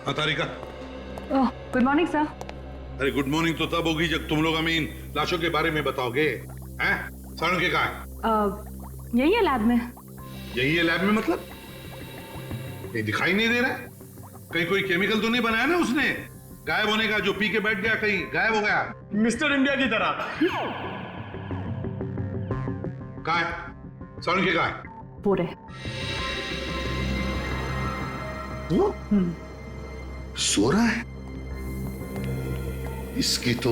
हाँ Tarika. Good morning sir. अरे good morning तो तब होगी जब तुम लोग हमें इन लाशों के बारे में बताओगे। हैं? सालुंखे कहाँ है? यही है लैब में। यही है लैब में मतलब? ये दिखाई नहीं दे रहा है? कहीं कोई केमिकल तो नहीं बनाया ना उसने गायब होने का, जो पी के बैठ गया कहीं गायब हो गया? मिस्टर इंडिया की तरह। कहाँ है सालुंखे? कहाँ है? पूरे वो सो रहा है। इसकी तो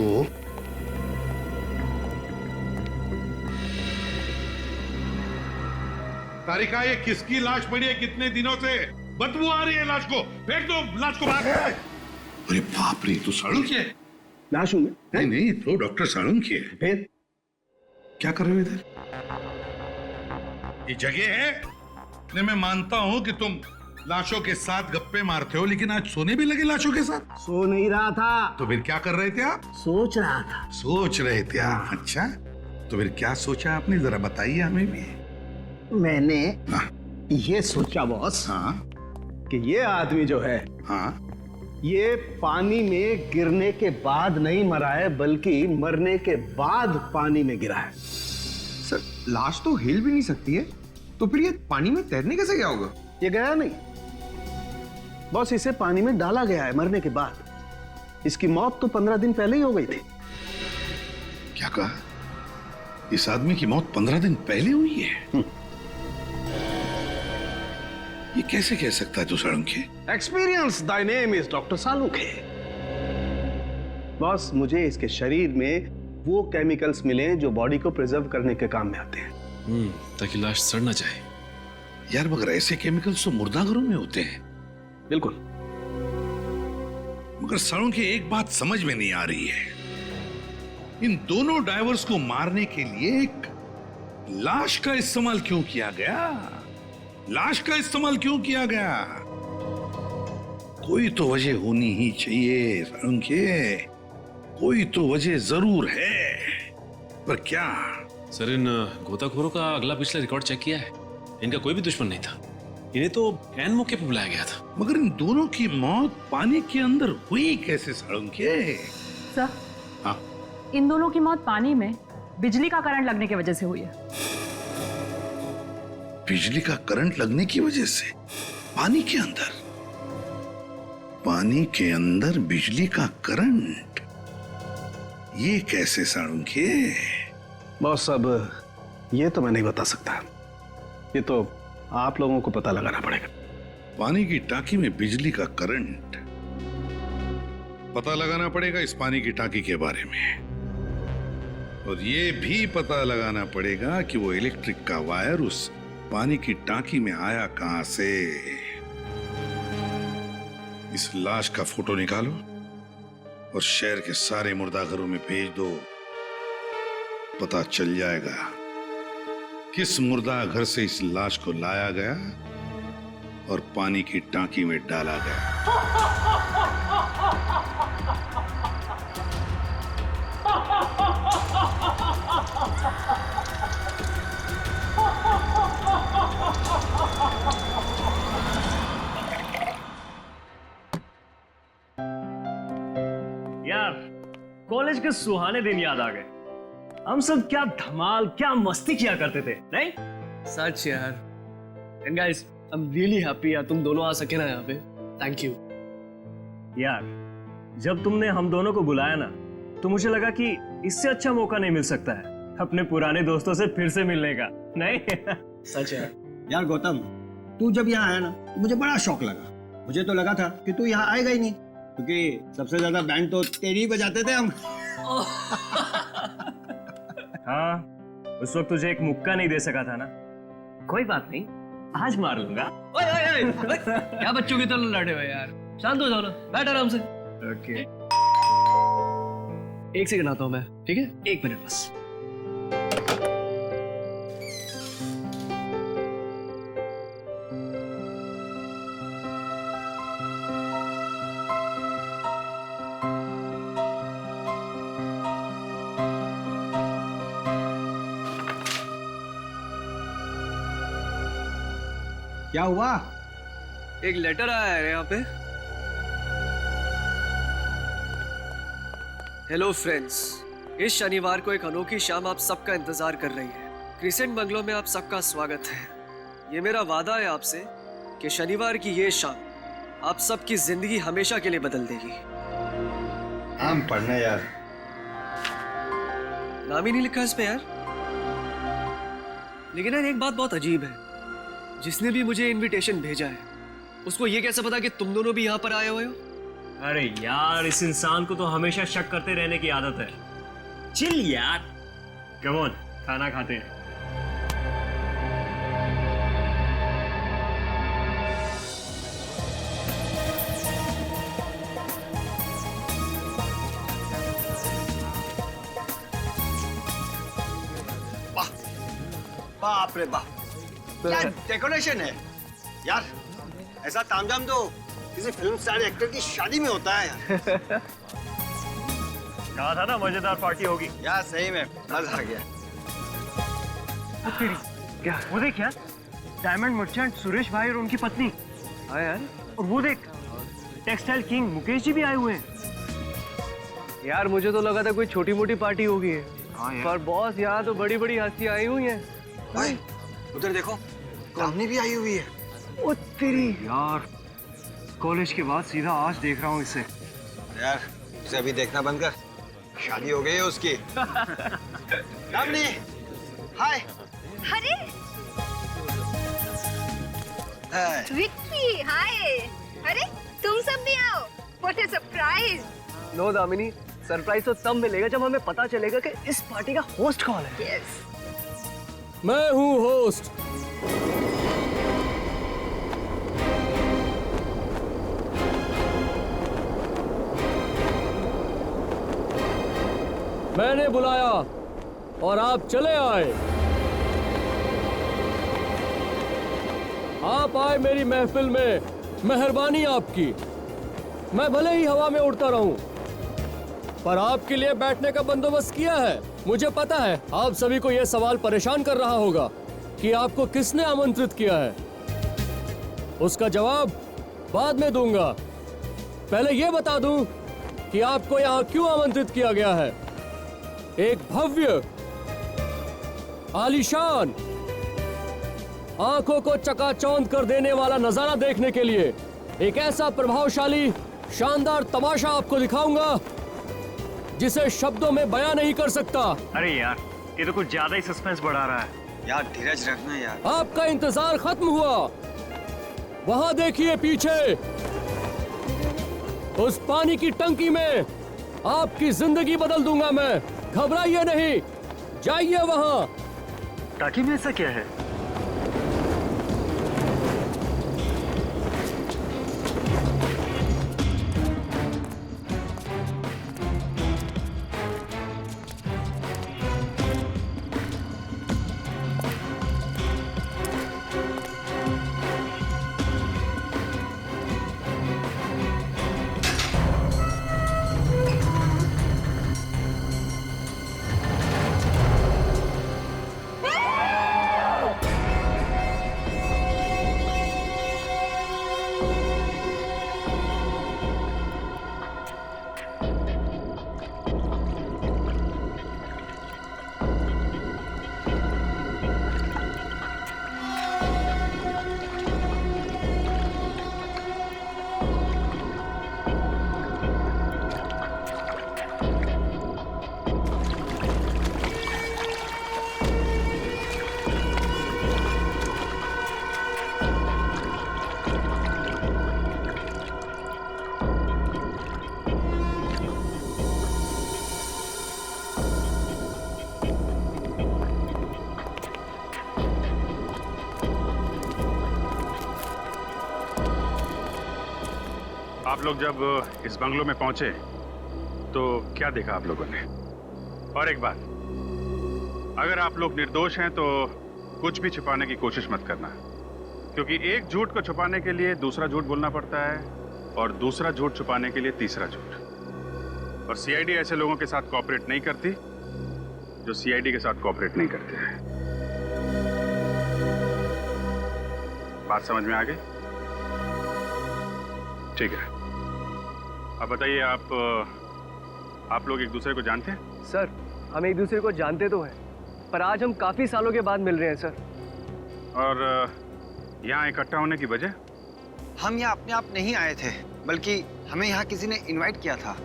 तारिका, ये किसकी लाश पड़ी है? कितने दिनों से बदबू आ रही है लाश को। फेंक दो लाश को बाहर। अरे बाप रे, तो सालुंखे है? लाश हूं मैं। नहीं नहीं, तो डॉक्टर सालुंखे है। फिर क्या कर रहे हो इधर? ये जगह है? नहीं, मैं मानता हूं कि तुम लाशों के साथ गप्पे मारते हो, लेकिन आज सोने भी लगे लाशों के साथ? सो नहीं रहा था, तो फिर क्या कर रहे थे आप? सोच रहा था। सोच रहे थे आप? अच्छा, तो फिर क्या सोचा आपने, जरा बताइए हमें भी। मैंने हाँ ये सोचा बॉस हाँ कि ये आदमी जो है हाँ। ये पानी में गिरने के बाद नहीं मरा है, बल्कि मरने के बाद पानी में गिरा है। सर, लाश तो हिल भी नहीं सकती है, तो फिर ये पानी में तैरने कैसे गया होगा? ये गया नहीं बॉस, इसे पानी में डाला गया है मरने के बाद। इसकी मौत तो 15 दिन पहले ही हो गई थी। क्या कहा? इस आदमी की मौत 15 दिन पहले हुई है? ये कैसे कह सकता है तू Salunkhe? Experience Dai name is doctor Salunkhe. Boss, मुझे इसके शरीर में वो केमिकल्स मिले जो बॉडी को प्रिजर्व करने के काम में आते हैं। ताकि लाश सड़ ना जाए। यार मगर ऐसे केमिकल्स तो मुर्दाघरों में होते हैं। बिल्कुल। मगर सालुंखे, एक बात समझ में नहीं आ रही है, इन दोनों डाइवर्स को मारने के लिए एक लाश का इस्तेमाल क्यों किया गया? लाश का इस्तेमाल क्यों किया गया? कोई तो वजह होनी ही चाहिए सालुंखे, कोई तो वजह जरूर है, पर क्या? सर, इन गोताखोरों का अगला पिछला रिकॉर्ड चेक किया है। इनका कोई भी दुश्मन नहीं था, इन्हें तो ऐन मौके पर बुलाया गया था। मगर इन दोनों की मौत पानी के अंदर हुई कैसे सालुंखे? सर, हाँ, इन दोनों की मौत पानी में बिजली का करंट लगने की वजह से हुई है। बिजली का करंट लगने की वजह से? पानी के अंदर? पानी के अंदर बिजली का करंट? ये कैसे सालुंखे? बॉस, अब ये तो मैं नहीं बता सकता, ये तो आप लोगों को पता लगाना पड़ेगा। पानी की टांकी में बिजली का करंट? पता लगाना पड़ेगा इस पानी की टांकी के बारे में, और ये भी पता लगाना पड़ेगा कि वो इलेक्ट्रिक का वायर उस पानी की टांकी में आया कहां से। इस लाश का फोटो निकालो और शहर के सारे मुर्दाघरों में भेज दो। पता चल जाएगा किस मुर्दा घर से इस लाश को लाया गया और पानी की टांकी में डाला गया। यार, कॉलेज के सुहाने दिन याद आ गए। हम सब क्या धमाल, क्या मस्ती किया करते थे, नहीं? सच यार। And guys, I am really happy यार तुम दोनों आ सके ना यहाँ पे। थैंक यू यार, जब तुमने हम दोनों को बुलाया ना, तो मुझे लगा कि इससे अच्छा मौका नहीं मिल सकता है अपने पुराने दोस्तों से फिर से मिलने का, नहीं? सच यार। यार गौतम, तू जब यहाँ आया ना तो मुझे बड़ा शौक लगा। मुझे तो लगा था कि तू यहाँ आएगा ही नहीं, क्योंकि सबसे ज्यादा बैंड तो तेरी ही बजाते थे हम। हाँ, उस वक्त तुझे एक मुक्का नहीं दे सका था ना। कोई बात नहीं, आज मार लूंगा। ओए ओए ओए, क्या बच्चों की तरह लड़े हो यार। शांत हो जाओ ना, बैठ आराम से। ओके। एक सेकंड आता हूँ मैं, ठीक है? 1 मिनट बस। क्या हुआ? एक लेटर आया है यहाँ पे। हेलो फ्रेंड्स, इस शनिवार को एक अनोखी शाम आप सबका इंतजार कर रही है। क्रिसेंट बंगलो में आप सबका स्वागत है। ये मेरा वादा है आपसे कि शनिवार की ये शाम आप सबकी जिंदगी हमेशा के लिए बदल देगी। हम पढ़ने यार। नाम ही नहीं लिखा इस पे यार। लेकिन यार एक बात बहुत अजीब है, जिसने भी मुझे इनविटेशन भेजा है उसको ये कैसे पता कि तुम दोनों भी यहाँ पर आए हुए हो? अरे यार, इस इंसान को तो हमेशा शक करते रहने की आदत है। चिल यार। कम ऑन, खाना खाते हैं। बाप रे बाप, क्या डेकोरेशन है यार। ऐसा तामझाम तो किसी फिल्म स्टार एक्टर की शादी में होता है यार। कहा था ना मजेदार पार्टी होगी। यार सही में मजा आ गया। क्या वो देख यार, डायमंड मर्चेंट सुरेश भाई और उनकी पत्नी। हाँ यार, और वो देख टेक्सटाइल किंग मुकेश जी भी आए हुए हैं। यार मुझे तो लगा था कोई छोटी मोटी पार्टी होगी है। पर बॉस, यहाँ तो बड़ी बड़ी हस्ती आई हुई है। भाई उधर देखो, कामनी भी आई हुई है। ओ तेरी यार, कॉलेज के बाद सीधा आज देख रहा हूँ इसे। यार उसे अभी देखना बंद कर, शादी हो गई है उसकी। कामनी, हाय। अरे हाय। विक्की, हाय। अरे तुम सब भी आओ। What a surprise. No Damini, surprise तो तब मिलेगा जब हमें पता चलेगा कि इस पार्टी का होस्ट कौन है। यस, मैं हूँ होस्ट। मैंने बुलाया और आप चले आए। आप आए मेरी महफिल में, मेहरबानी आपकी। मैं भले ही हवा में उड़ता रहूं, पर आपके लिए बैठने का बंदोबस्त किया है। मुझे पता है आप सभी को यह सवाल परेशान कर रहा होगा कि आपको किसने आमंत्रित किया है। उसका जवाब बाद में दूंगा। पहले यह बता दूं कि आपको यहाँ क्यों आमंत्रित किया गया है। एक भव्य, आलीशान, आंखों को चकाचौंध कर देने वाला नजारा देखने के लिए एक ऐसा प्रभावशाली, शानदार तमाशा आपको दिखाऊंगा जिसे शब्दों में बयां नहीं कर सकता। अरे यार, ये तो कुछ ज्यादा ही सस्पेंस बढ़ा रहा है। यार धीरज रखना यार। आपका इंतजार खत्म हुआ। वहां देखिए पीछे, उस पानी की टंकी में आपकी जिंदगी बदल दूंगा मैं। घबराइए नहीं, जाइए वहां। टाकी में ऐसा क्या है? आप लोग जब इस बंगलो में पहुंचे तो क्या देखा आप लोगों ने? और एक बात, अगर आप लोग निर्दोष हैं तो कुछ भी छुपाने की कोशिश मत करना, क्योंकि एक झूठ को छुपाने के लिए दूसरा झूठ बोलना पड़ता है और दूसरा झूठ छुपाने के लिए तीसरा झूठ। और सीआईडी ऐसे लोगों के साथ कोऑपरेट नहीं करती जो सीआईडी के साथ कोऑपरेट नहीं करते हैं। बात समझ में आ गई? ठीक है, अब बताइए आप आप लोग एक दूसरे को जानते हैं? सर, हम एक दूसरे को जानते तो हैं, पर आज हम काफी सालों के बाद मिल रहे हैं सर। और यहाँ इकट्ठा होने की वजह? हम यहाँ अपने आप नहीं आए थे, बल्कि हमें यहाँ किसी ने इनवाइट किया था।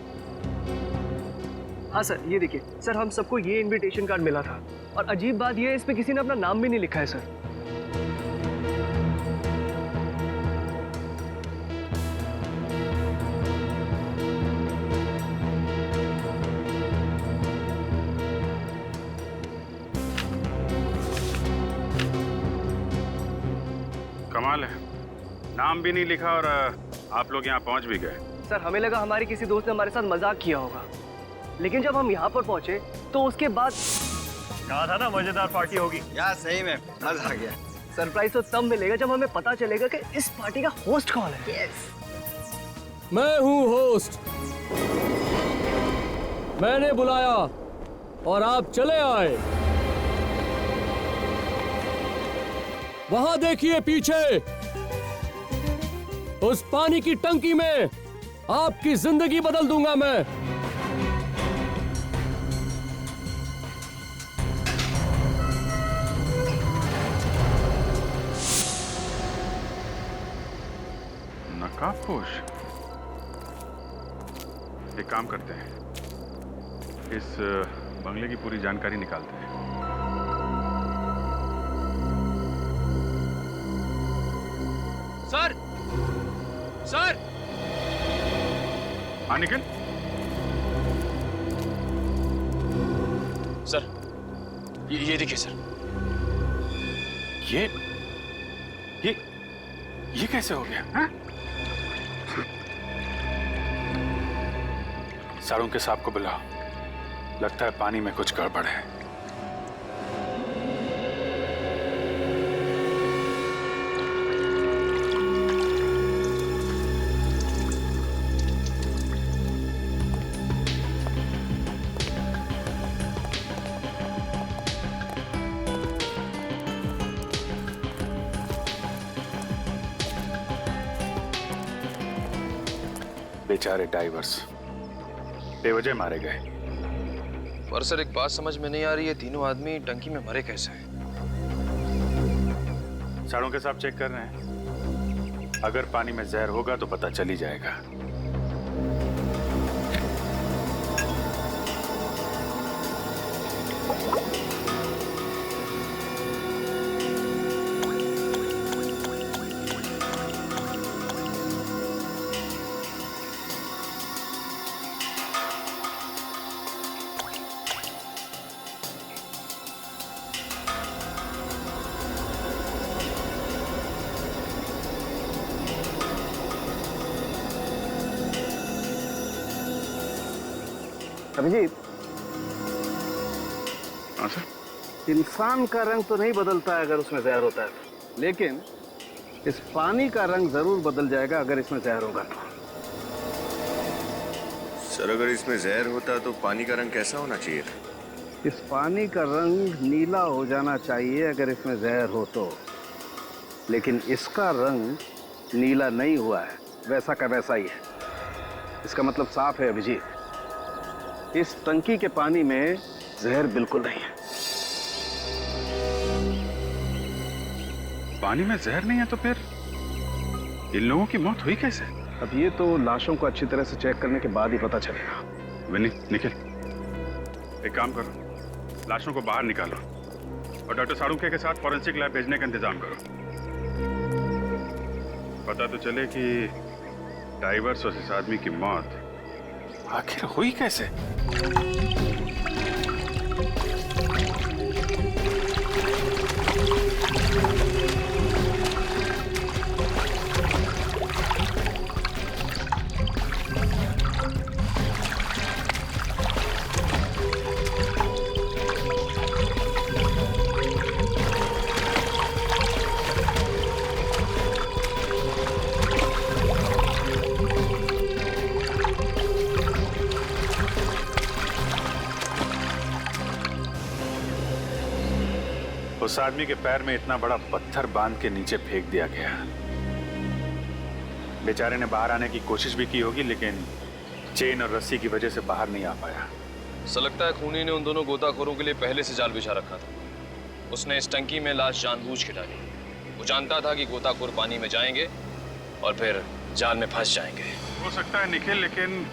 हाँ सर, ये देखिए सर, हम सबको ये इनविटेशन कार्ड मिला था और अजीब बात ये है इस पे किसी ने अपना नाम भी नहीं लिखा है सर। कमाल है, नाम भी नहीं लिखा और आप लोग यहाँ पहुँच भी गए। सर, हमें लगा हमारे किसी दोस्त ने हमारे साथ मजाक किया होगा, लेकिन जब हम यहाँ पर पहुंचे तो उसके बाद कहा था ना मजेदार पार्टी होगी। यार सही में मजा आ गया। सरप्राइज तो तब मिलेगा जब हमें पता चलेगा कि इस पार्टी का होस्ट कौन है। मैं हूँ होस्ट। मैंने बुलाया और आप चले आए। वहां देखिए पीछे, उस पानी की टंकी में आपकी जिंदगी बदल दूंगा मैं। नकाबपोश। एक काम करते हैं, इस बंगले की पूरी जानकारी निकालते हैं। सर, सर, हाँ निखिल। सर, ये देखिए सर। ये कैसे हो गया? हाँ? साड़ू के साहब को बुलाओ, लगता है पानी में कुछ गड़बड़ है। बेचारे डाइवर्स बेवजह मारे गए। पर सर, एक बात समझ में नहीं आ रही है, तीनों आदमी टंकी में मरे कैसे? साड़ों के साथ चेक कर रहे हैं, अगर पानी में जहर होगा तो पता चल ही जाएगा। अभिजीत, हाँ सर। इंसान का रंग तो नहीं बदलता है अगर उसमें जहर होता है, लेकिन इस पानी का रंग जरूर बदल जाएगा अगर इसमें जहर होगा तो। सर, अगर इसमें जहर होता तो पानी का रंग कैसा होना चाहिए था? इस पानी का रंग नीला हो जाना चाहिए अगर इसमें जहर हो तो, लेकिन इसका रंग नीला नहीं हुआ है, वैसा का वैसा ही है। इसका मतलब साफ है अभिजीत, इस टंकी के पानी में जहर बिल्कुल नहीं है। पानी में जहर नहीं है तो फिर इन लोगों की मौत हुई कैसे? अब ये तो लाशों को अच्छी तरह से चेक करने के बाद ही पता चलेगा। विनी, निखिल, एक काम करो, लाशों को बाहर निकालो और डॉक्टर साड़ूके के साथ फॉरेंसिक लैब भेजने का इंतजाम करो। पता तो चले कि डाइवर्स और इस आदमी की मौत आखिर हुई कैसे। उस आदमी के पैर में इतना बड़ा पत्थर बांध के नीचे फेंक दिया गया। बेचारे ने बाहर आने की कोशिश भी की होगी, लेकिन चेन और रस्सी की वजह से बाहर नहीं आ पाया। ऐसा लगता है खूनी ने उन दोनों गोताखोरों के लिए पहले से जाल बिछा रखा था। उसने इस टंकी में लाश जानबूझ के डाली। वो जानता था कि गोताखोर पानी में जाएंगे और फिर जाल में फंस जाएंगे। हो सकता है निखिल, लेकिन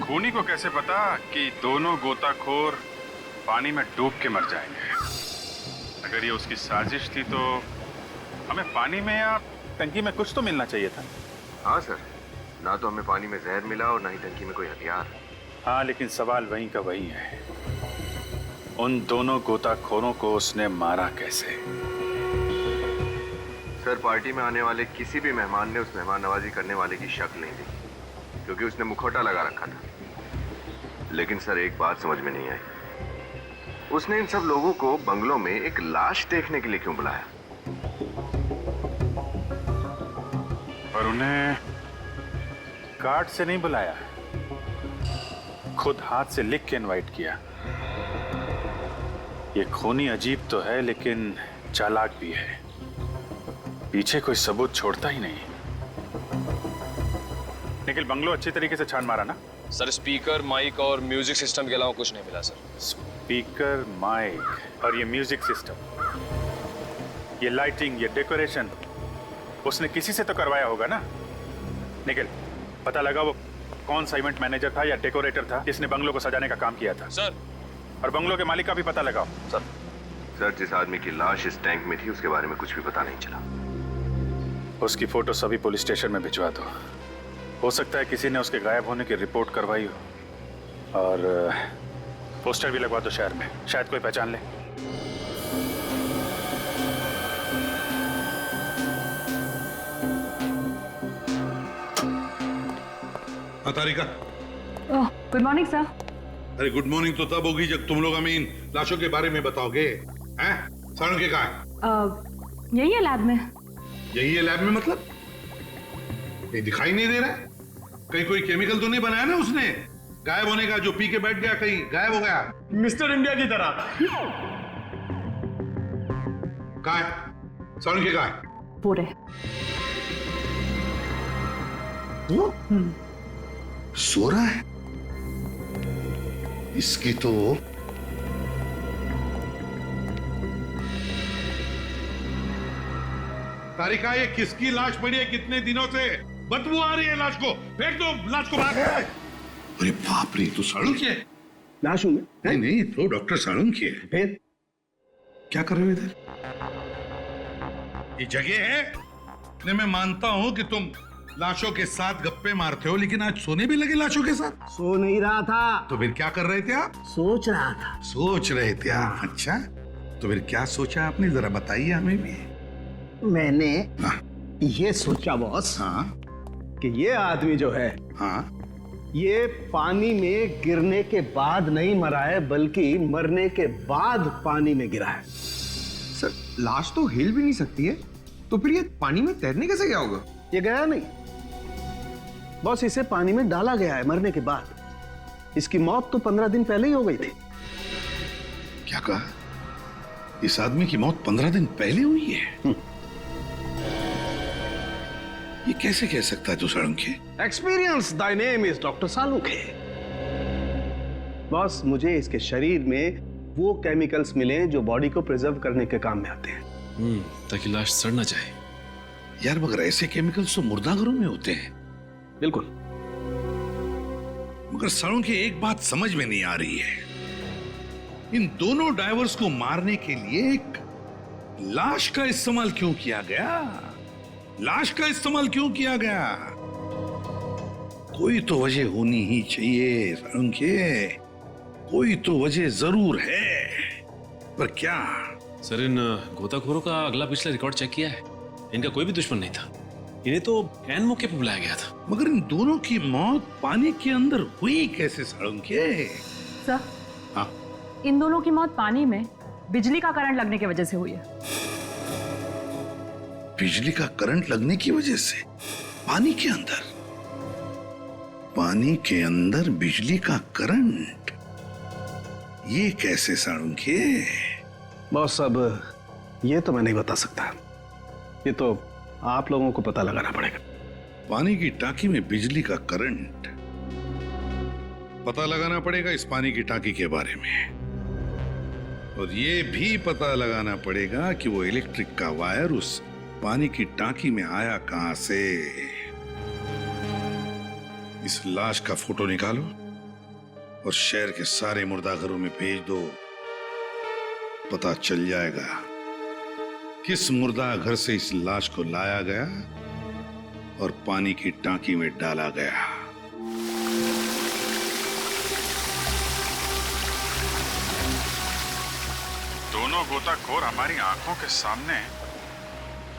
खूनी को कैसे पता कि दोनों गोताखोर पानी में डूब के मर जाएंगे? अगर ये उसकी साजिश थी तो हमें पानी में या टंकी में कुछ तो मिलना चाहिए था। हाँ सर, ना तो हमें पानी में जहर मिला और ना ही टंकी में कोई हथियार। हाँ, लेकिन सवाल वहीं का वही है, उन दोनों गोताखोरों को उसने मारा कैसे? सर, पार्टी में आने वाले किसी भी मेहमान ने उस मेहमान नवाजी करने वाले की शक नहीं दी, क्योंकि उसने मुखौटा लगा रखा था। लेकिन सर, एक बात समझ में नहीं आई, उसने इन सब लोगों को बंगलों में एक लाश देखने के लिए क्यों बुलाया? और उन्हें कार्ड से नहीं बुलाया, खुद हाथ से लिख के इनवाइट किया। ये खूनी अजीब तो है लेकिन चालाक भी है, पीछे कोई सबूत छोड़ता ही नहीं। निखिल, बंगलो अच्छी तरीके से छान मारा ना? सर, स्पीकर, माइक और म्यूजिक सिस्टम के अलावा कुछ नहीं मिला सर। स्पीकर, माइक और ये म्यूजिक सिस्टम, ये लाइटिंग, ये डेकोरेशन उसने किसी से तो करवाया होगा ना? निखिल, पता लगा वो कौन सा इवेंट मैनेजर था या डेकोरेटर था जिसने बंगलो को सजाने का काम किया था? सर, और बंगलो के मालिक का भी पता लगाओ। सर, जिस आदमी की लाश इस टैंक में थी उसके बारे में कुछ भी पता नहीं चला। उसकी फोटो सभी पुलिस स्टेशन में भिजवा दो। हो सकता है किसी ने उसके गायब होने की रिपोर्ट करवाई हो। और पोस्टर भी लगवा दो शहर में, शायद कोई पहचान ले। हाँ तारिका। Good morning sir. अरे गुड मॉर्निंग तो तब होगी जब तुम लोग हमें इन लाशों के बारे में बताओगे। हैं? सारण के कहाँ है? यही है लैब में। यही है लैब में? मतलब ये दिखाई नहीं दे रहा है? कहीं कोई केमिकल तो नहीं बनाया ना उसने गायब होने का, जो पी के बैठ गया कहीं गायब हो गया? मिस्टर इंडिया की तरह। कहाँ है सारण के? कहाँ है? पूरे वो सो रहा है। इसकी तो तारिका, ये किसकी लाश पड़ी है? कितने दिनों से बदबू आ रही है लाश को। फेंक दो लाश को बाहर। अरे बाप रे, तो साळुंख है। लाश हूं मैं? नहीं नहीं, तो डॉक्टर साळुंख है। फिर क्या कर रहे हो इधर? ये जगह है? नहीं, मैं मानता हूं कि तुम लाशों के साथ गप्पे मारते हो, लेकिन आज सोने भी लगे लाशों के साथ? सो नहीं रहा था। तो फिर क्या कर रहे थे आप? सोच रहा था। सोच रहे थे आप? अच्छा, तो फिर क्या सोचा आपने, जरा बताइए हमें भी। मैंने हाँ ये सोचा बॉस, हाँ कि ये आदमी जो है, हाँ, ये पानी में गिरने के बाद नहीं मरा है, बल्कि मरने के बाद पानी में गिरा है। सर, लाश तो हिल भी नहीं सकती है, तो फिर ये पानी में तैरने कैसे गया होगा? ये गया नहीं बॉस, इसे पानी में डाला गया है मरने के बाद। इसकी मौत तो 15 दिन पहले ही हो गई थी। क्या कहा? इस आदमी की मौत 15 दिन पहले हुई है? ये कैसे कह सकता है तू Salunkhe? Experience Dai name is doctor Salunkhe. Boss, मुझे इसके शरीर में वो केमिकल्स मिले जो बॉडी को प्रिजर्व करने के काम में आते हैं। ताकि लाश सड़ ना जाए। यार, मगर ऐसे केमिकल्स तो मुर्दाघरों में होते हैं। बिल्कुल। मगर साळुंखे, एक बात समझ में नहीं आ रही है, इन दोनों डाइवर्स को मारने के लिए एक लाश का इस्तेमाल क्यों किया गया? लाश का इस्तेमाल क्यों किया गया? कोई तो वजह होनी ही चाहिए साळुंखे, कोई तो वजह जरूर है, पर क्या? सर, इन गोताखोरों का अगला पिछला रिकॉर्ड चेक किया है। इनका कोई भी दुश्मन नहीं था। इन्हें तो एन मौके पर बुलाया गया था। मगर इन दोनों की मौत पानी के अंदर हुई कैसे साळुंखे? सर, हाँ, इन दोनों की मौत पानी में बिजली का करंट लगने की वजह से हुई है। बिजली का करंट लगने की वजह से? पानी के अंदर? पानी के अंदर बिजली का करंट? ये कैसे साळुंखे? बॉस, अब ये तो मैं नहीं बता सकता, ये तो आप लोगों को पता लगाना पड़ेगा। पानी की टांकी में बिजली का करंट? पता लगाना पड़ेगा इस पानी की टांकी के बारे में, और ये भी पता लगाना पड़ेगा कि वो इलेक्ट्रिक का वायर उस पानी की टांकी में आया कहां से। इस लाश का फोटो निकालो और शहर के सारे मुर्दाघरों में भेज दो। पता चल जाएगा किस मुर्दा घर से इस लाश को लाया गया और पानी की टांकी में डाला गया। दोनों गोताखोर हमारी आंखों के सामने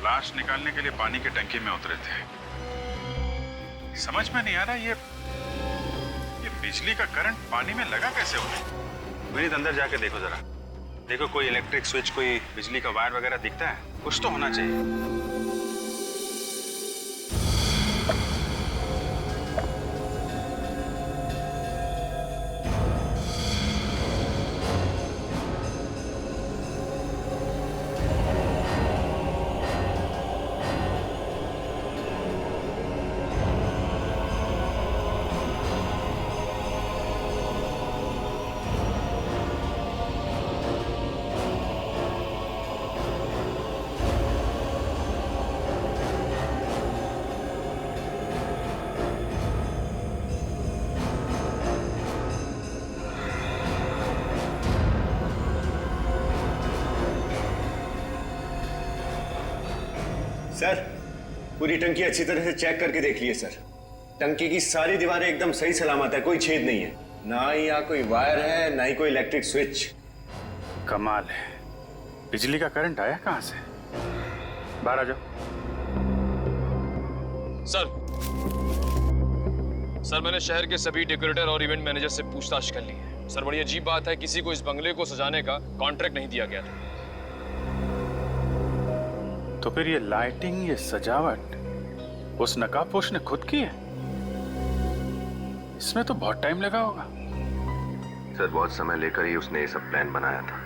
लाश निकालने के लिए पानी की टंकी में उतरे थे। समझ में नहीं आ रहा ये बिजली का करंट पानी में लगा कैसे हुआ। विनीत अंदर जाके देखो जरा, देखो कोई इलेक्ट्रिक स्विच, कोई बिजली का वायर वगैरह दिखता है? कुछ तो होना चाहिए। सर, पूरी टंकी अच्छी तरह से चेक करके देख लिए सर। टंकी की सारी दीवारें एकदम सही सलामत है, कोई छेद नहीं है। ना ही यहाँ कोई वायर है, ना ही कोई इलेक्ट्रिक स्विच। कमाल है, बिजली का करंट आया कहां से? बाहर आ जाओ। सर मैंने शहर के सभी डेकोरेटर और इवेंट मैनेजर से पूछताछ कर ली है। सर बड़ी अजीब बात है, किसी को इस बंगले को सजाने का कॉन्ट्रैक्ट नहीं दिया गया था। तो फिर ये लाइटिंग, ये सजावट उस नकाबपोश ने खुद की है? इसमें तो बहुत टाइम लगा होगा। सर बहुत समय लेकर ही उसने ये सब प्लान बनाया था।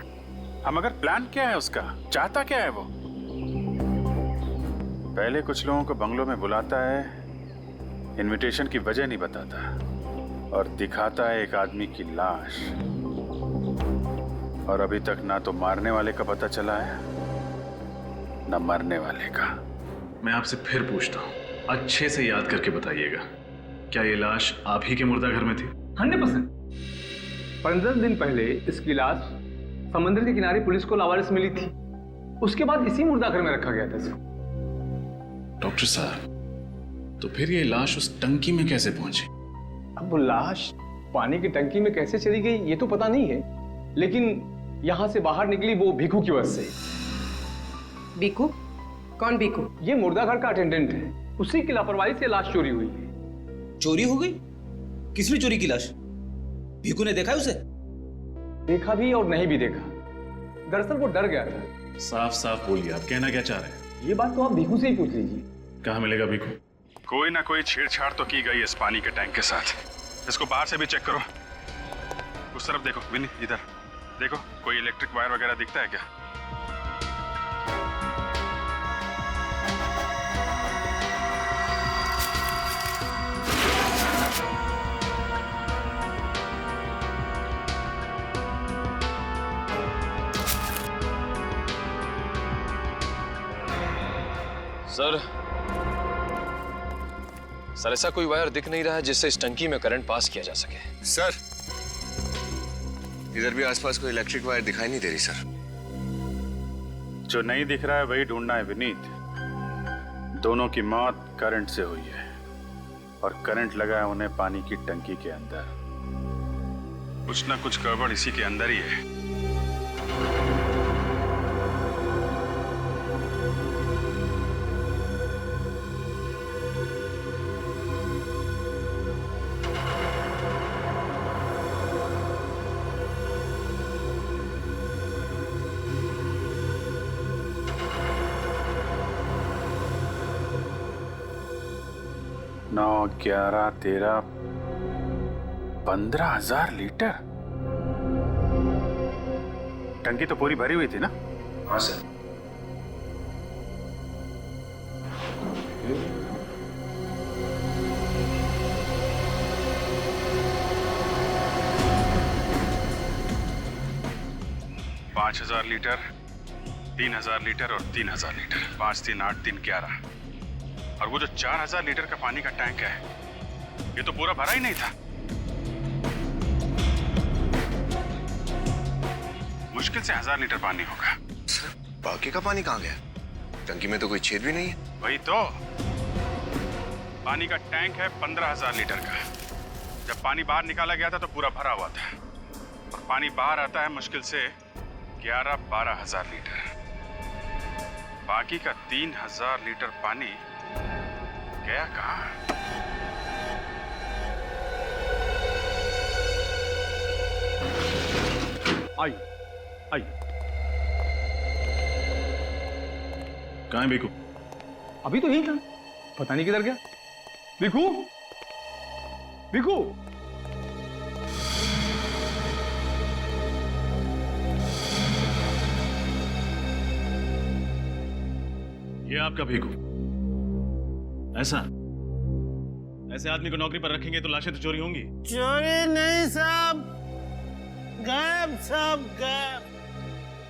हम अगर प्लान क्या है उसका, चाहता क्या है वो? पहले कुछ लोगों को बंगलों में बुलाता है, इनविटेशन की वजह नहीं बताता और दिखाता है एक आदमी की लाश। और अभी तक ना तो मारने वाले का पता चला है न मरने वाले का। मैं आपसे फिर पूछता हूँ, अच्छे से याद करके बताइएगा, क्या ये लाश आप ही के मुर्दा घर में थी? 100%। 15 दिन पहले इसकी लाश समुद्र के किनारे पुलिस को लावारिस मिली थी। उसके बाद इसी मुर्दा घर में रखा गया था इसको। डॉक्टर साहब, तो फिर ये लाश उस टंकी में कैसे पहुंची? अब वो लाश पानी की टंकी में कैसे चली गई ये तो पता नहीं है, लेकिन यहां से बाहर निकली वो भीखू की वजह से। बीकू? कौन बीकू? ये मुर्दा घर का अटेंडेंट है, उसी की लापरवाही से लाश चोरी हुई है। चोरी हो गई? किसने चोरी की लाश? भीखू ने देखा है उसे? देखा भी और नहीं भी देखा। दरअसल वो डर गया था। साफ साफ बोलिए, आप कहना क्या चाह रहे हैं? ये बात तो आप भीखू से ही पूछ लीजिए। कहाँ मिलेगा भीखू? कोई ना कोई छेड़छाड़ तो की गई इस पानी के टैंक के साथ। इसको बाहर से भी चेक करो। उस तरफ देखो विनी, इधर देखो, कोई इलेक्ट्रिक वायर वगैरह दिखता है क्या? सर ऐसा कोई वायर दिख नहीं रहा है जिससे इस टंकी में करंट पास किया जा सके। सर इधर भी आसपास कोई इलेक्ट्रिक वायर दिखाई नहीं दे रही सर। जो नहीं दिख रहा है वही ढूंढना है विनीत। दोनों की मौत करंट से हुई है और करंट लगा है उन्हें पानी की टंकी के अंदर। कुछ ना कुछ गड़बड़ इसी के अंदर ही है। नौ 11 13 15,000 लीटर। टंकी तो पूरी भरी हुई थी ना? हाँ सर। 5,000 लीटर, 3,000 लीटर और 3,000 लीटर। 5, 3, 8, 3, 11। और वो जो 4,000 लीटर का पानी का टैंक है, ये तो पूरा भरा ही नहीं था। मुश्किल से 1,000 लीटर पानी होगा। सर, बाकी का पानी कहाँ गया? टंकी में तो कोई छेद भी नहीं है। वही तो। पानी का टैंक है 15,000 लीटर का। जब पानी बाहर निकाला गया था तो पूरा भरा हुआ था, और पानी बाहर आता है मुश्किल से 11-12,000 लीटर। बाकी का 3,000 लीटर पानी गया कहाँ? आई आई। कहाँ है बीकू? अभी तो यही था, पता नहीं किधर गया। बीकू, बीकू। ये आपका भीखू। ऐसा ऐसे आदमी को नौकरी पर रखेंगे तो लाशें तो चोरी होंगी। चोरी नहीं साहब, गायब साहब,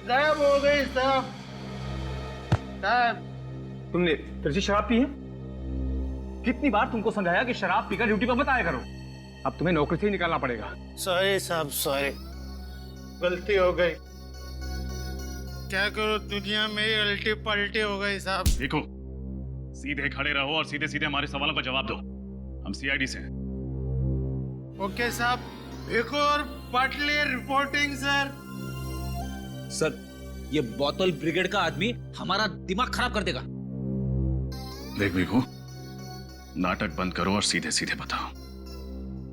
गायब हो गई साहब। तुमने तरसी शराब पी है? कितनी बार तुमको समझाया कि शराब पीकर ड्यूटी पर मत आया करो। अब तुम्हें नौकरी से ही निकालना पड़ेगा। सॉरी साहब, सॉरी, गलती हो गई। क्या करो, दुनिया में उल्टी पलटी हो गई साहब। देखो, सीधे खड़े रहो और सीधे सीधे हमारे सवालों का जवाब दो। हम सीआईडी से हैं। ओके साहब, एक और पटली रिपोर्टिंग सर। सर, ये बोतल ब्रिगेड का आदमी हमारा दिमाग खराब कर देगा। देख भीखू, नाटक बंद करो और सीधे सीधे बताओ,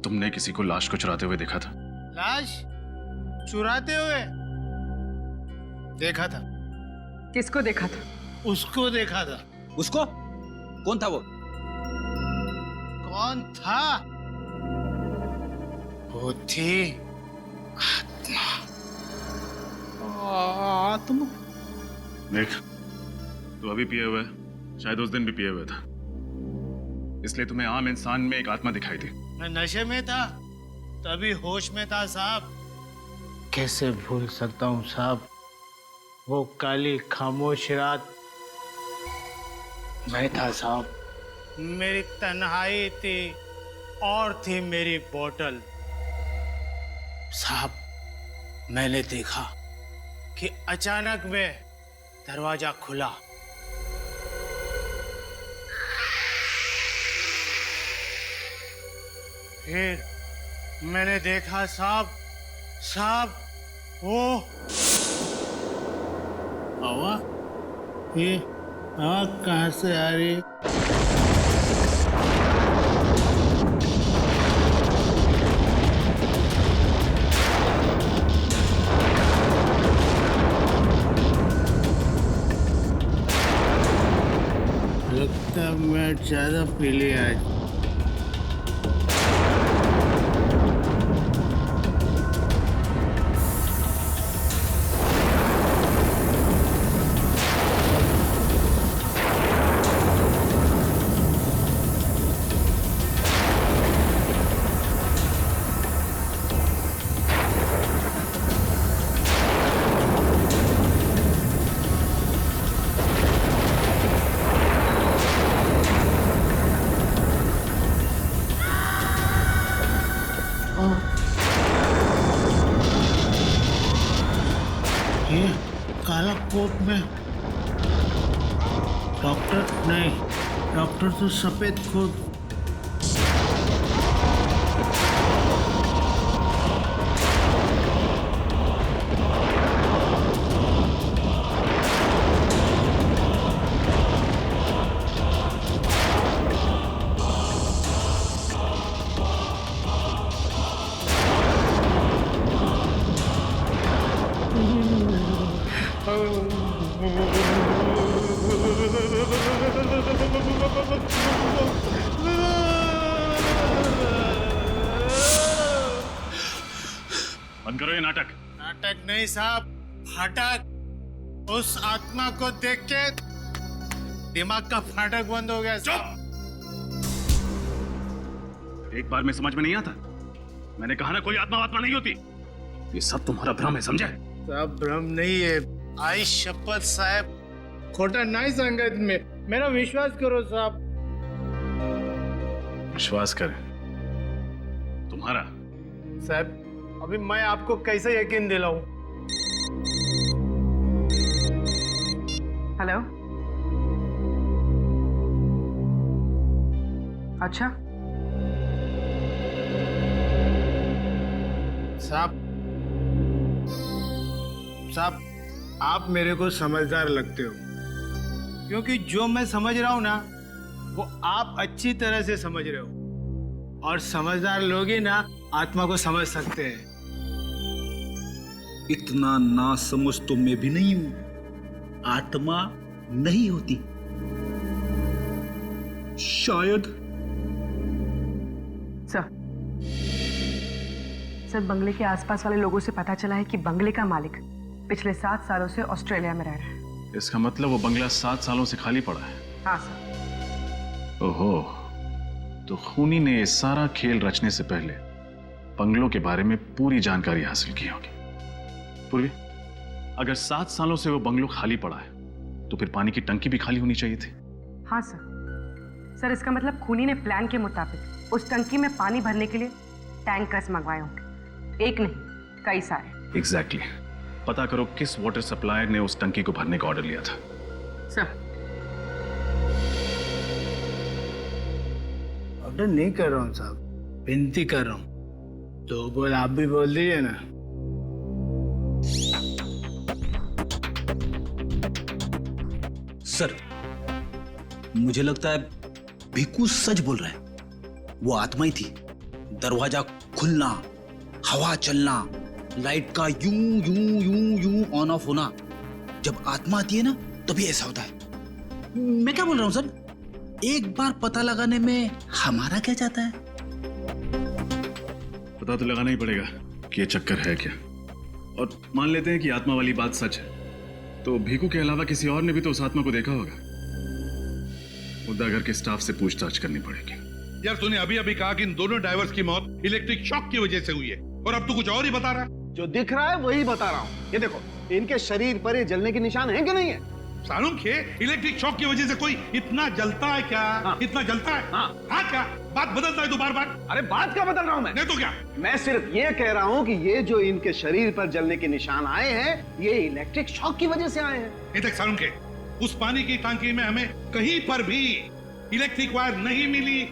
तुमने किसी को लाश को चुराते हुए देखा था? लाश चुराते हुए देखा था। किसको देखा था? उसको देखा था। उसको? कौन था वो? कौन था? वो थी आत्मा। देख, तू अभी पिए हुए, शायद उस दिन भी पिए हुए था, इसलिए तुम्हें आम इंसान में एक आत्मा दिखाई दी। मैं नशे में था, तभी होश में था साहब। कैसे भूल सकता हूँ साहब, वो काली खामोश रात मैं था साहब। मेरी तन्हाई थी और थी मेरी बोतल। साहब, मैंने देखा कि अचानक में दरवाजा खुला। फिर मैंने देखा साहब वो हवा, ये आग कहाँ से आ रही? लगता है मैं ज्यादा पी लिया आज। ये काला कोट में डॉक्टर नहीं, डॉक्टर तो सफेद कोट। बंद करो ये नाटक। नाटक नहीं साहब, फाटक। उस आत्मा को देख के दिमाग का फाटक बंद हो गया। चुप! एक बार में समझ में नहीं आता? मैंने कहा ना, कोई आत्मा वात्मा नहीं होती। ये सब तुम्हारा भ्रम है, समझे? साहब भ्रम नहीं है, आई शपथ साहब, खोटा नहीं सांगा तुम्हें, मेरा विश्वास करो साहब। विश्वास करें तुम्हारा? साहब अभी मैं आपको कैसे यकीन दिलाऊं? हेलो। अच्छा साहब आप मेरे को समझदार लगते हो, क्योंकि जो मैं समझ रहा हूं ना वो आप अच्छी तरह से समझ रहे हो, और समझदार लोग ही ना आत्मा को समझ सकते हैं। इतना ना समझ तो मैं भी नहीं हूं। आत्मा नहीं होती, शायद। सर बंगले के आसपास वाले लोगों से पता चला है कि बंगले का मालिक पिछले 7 सालों से ऑस्ट्रेलिया में रह रहा है। इसका मतलब वो बंगला 7 सालों से खाली पड़ा है। हाँ सर। ओहो, तो खूनी ने ये सारा खेल रचने से पहले बंगलों के बारे में पूरी जानकारी हासिल की होगी। पूर्वी, अगर 7 सालों से वो बंगलो खाली पड़ा है तो फिर पानी की टंकी भी खाली होनी चाहिए थी। हाँ सर इसका मतलब खूनी ने प्लान के मुताबिक उस टंकी में पानी भरने के लिए टैंकर्स मंगवाए होंगे, एक नहीं कई सारे। एग्जैक्टली। पता करो किस वाटर सप्लायर ने उस टंकी को भरने का ऑर्डर लिया था। सर ऑर्डर नहीं कर रहा हूँ साहब, विनती कर रहा हूँ, तो बोल आप भी बोल दीजिए ना। सर मुझे लगता है भिक्कू सच बोल रहा है। वो आत्मा ही थी। दरवाजा खुलना, हवा चलना, लाइट का यूं यूं यूं यूं ऑन ऑफ होना, जब आत्मा आती है ना तभी ऐसा होता है। मैं क्या बोल रहा हूं सर, एक बार पता लगाने में हमारा क्या जाता है? पता तो लगाना ही पड़ेगा कि ये चक्कर है क्या। और मान लेते हैं कि आत्मा वाली बात सच है, तो भीकू के अलावा किसी और ने भी तो उस आत्मा को देखा होगा। मुद्दा घर के स्टाफ से पूछताछ करनी पड़ेगी। यार तूने अभी अभी कहा कि इन दोनों ड्राइवर्स की मौत इलेक्ट्रिक शॉक की वजह से हुई है, और अब तू कुछ और ही बता रहा है। जो दिख रहा है वही बता रहा हूँ। ये देखो, इनके शरीर पर ये जलने के निशान हैं कि नहीं है? सालूम खे, इलेक्ट्रिक शॉक की वजह से कोई इतना जलता है क्या? हाँ। इतना जलता है? हाँ क्या बात बदलता है तू बार बार? अरे बात क्या बदल रहा हूँ मैं? नहीं तो क्या? मैं सिर्फ ये कह रहा हूँ कि ये जो इनके शरीर पर जलने के निशान आए हैं, ये इलेक्ट्रिक शॉक की वजह से आए हैं। देख सालूम खे, उस पानी की टांकी में हमें कहीं पर भी इलेक्ट्रिक वायर नहीं मिली।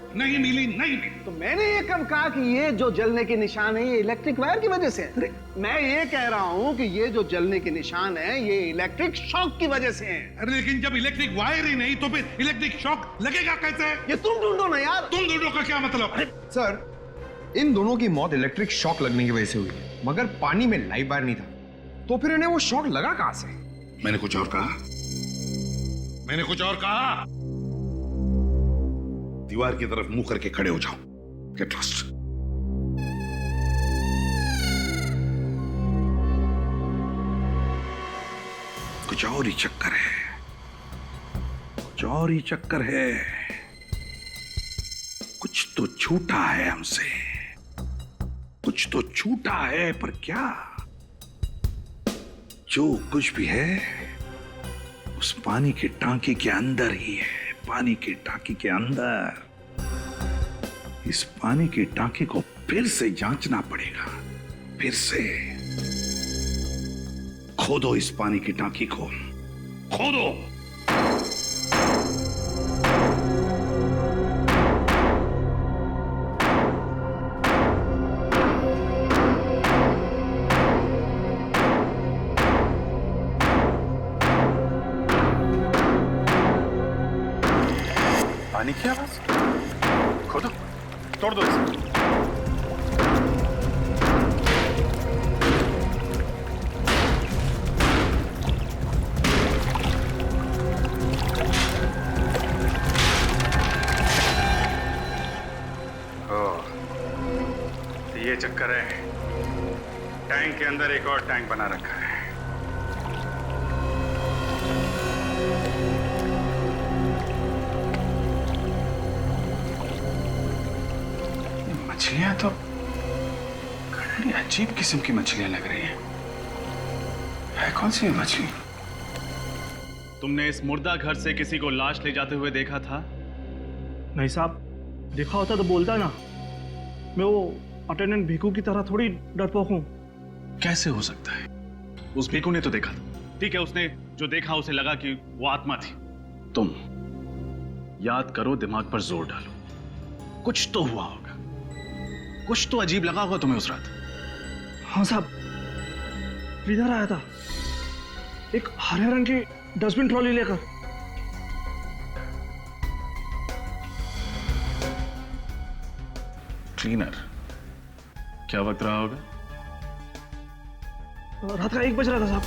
तो मैंने ये कब कहा कि ये जो जलने के निशान है ये इलेक्ट्रिक वायर की वजह से है? मैं ये कह रहा हूँ कि ये जो जलने के निशान है ये इलेक्ट्रिक शॉक की वजह से हैं। अरे लेकिन जब इलेक्ट्रिक वायर ही नहीं तो फिर इलेक्ट्रिक शॉक लगेगा कैसे? ये तुम ढूंढो ना यार। तुम ढूंढो का क्या मतलब? अरे सर, इन दोनों की मौत इलेक्ट्रिक शॉक लगने की वजह से हुई है, मगर पानी में लाइव वायर नहीं था, तो फिर इन्हें वो शॉक लगा कहां से? मैंने कुछ और कहा। दीवार की तरफ मुंह करके खड़े हो जाओ। Get lost. कुछ और ही चक्कर है, कुछ तो छूटा है हमसे, कुछ तो छूटा है, पर क्या? जो कुछ भी है उस पानी की टांकी के अंदर ही है। पानी की टांकी के अंदर। इस पानी की टांकी को फिर से जांचना पड़ेगा। फिर से खोदो, इस पानी की टांकी को खोदो। पानी की आवाज? खोदो, तोड़ दो इसे। ये चक्कर है, टैंक के अंदर एक और टैंक बना रखा है। मछलियां तो बड़ी अजीब किस्म की मछलियां लग रही हैं। है कौन सी मछली? तुमने इस मुर्दा घर से किसी को लाश ले जाते हुए देखा था? नहीं साहब, देखा होता तो बोलता ना। मैं वो अटेंडेंट भीखू की तरह थोड़ी डरपोक हूं। कैसे हो सकता है? उस भीखू ने तो देखा था। ठीक है, उसने जो देखा उसे लगा कि वो आत्मा थी। तुम याद करो, दिमाग पर जोर डालो। कुछ तो हुआ होगा, कुछ तो अजीब लगा होगा तुम्हें उस रात। हाँ साहब, क्लीनर आया था एक हरे रंग की डस्टबिन ट्रॉली लेकर। क्लीनर? क्या वक्त रहा होगा? रात का 1 बज रहा था साहब।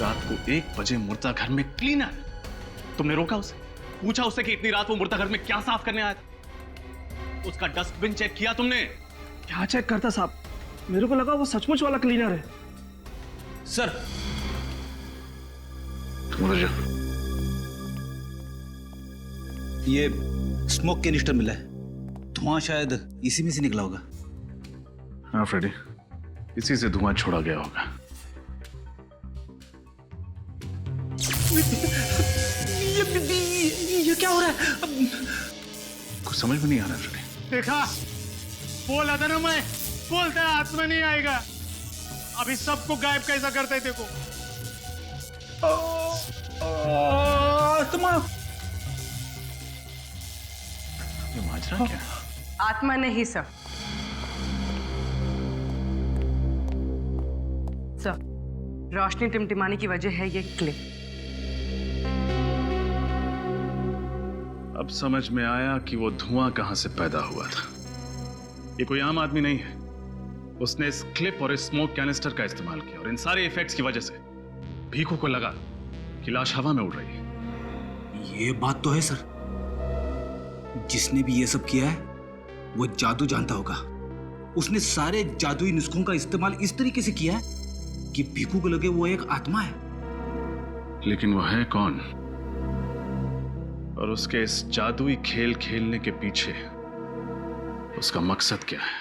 रात को 1 बजे मुर्दा घर में क्लीनर? तुमने रोका उसे? पूछा उससे कि इतनी रात वो मुर्दा घर में क्या साफ करने आया था? उसका डस्टबिन चेक किया तुमने? क्या चेक करता साहब, मेरे को लगा वो सचमुच वाला क्लीनर है। सर, तुम उधर जाओ। ये स्मोक कैनिस्टर मिला है, धुआं शायद इसी में से निकला होगा। हाँ फ्रेडी, इसी से धुआं छोड़ा गया होगा। ये क्या हो रहा है? कुछ समझ में नहीं आ रहा फ्रेडी। देखा, बोला था ना मैं, बोलता है हाथ में नहीं आएगा। अभी सबको गायब कैसा करते देखो। ये माजरा क्या? आत्मा नहीं सर। सर, रोशनी टिमटिमाने की वजह है ये क्लिप। अब समझ में आया कि वो धुआं कहां से पैदा हुआ था। ये कोई आम आदमी नहीं है। उसने इस क्लिप और इस स्मोक कैनिस्टर का इस्तेमाल किया और इन सारे इफेक्ट्स की वजह से भीखू को लगा कि लाश हवा में उड़ रही है। ये बात तो है सर, जिसने भी ये सब किया है वो जादू जानता होगा। उसने सारे जादुई नुस्खों का इस्तेमाल इस तरीके से किया है कि भीखू को लगे वो एक आत्मा है। लेकिन वो है कौन? और उसके इस जादुई खेल खेलने के पीछे उसका मकसद क्या है?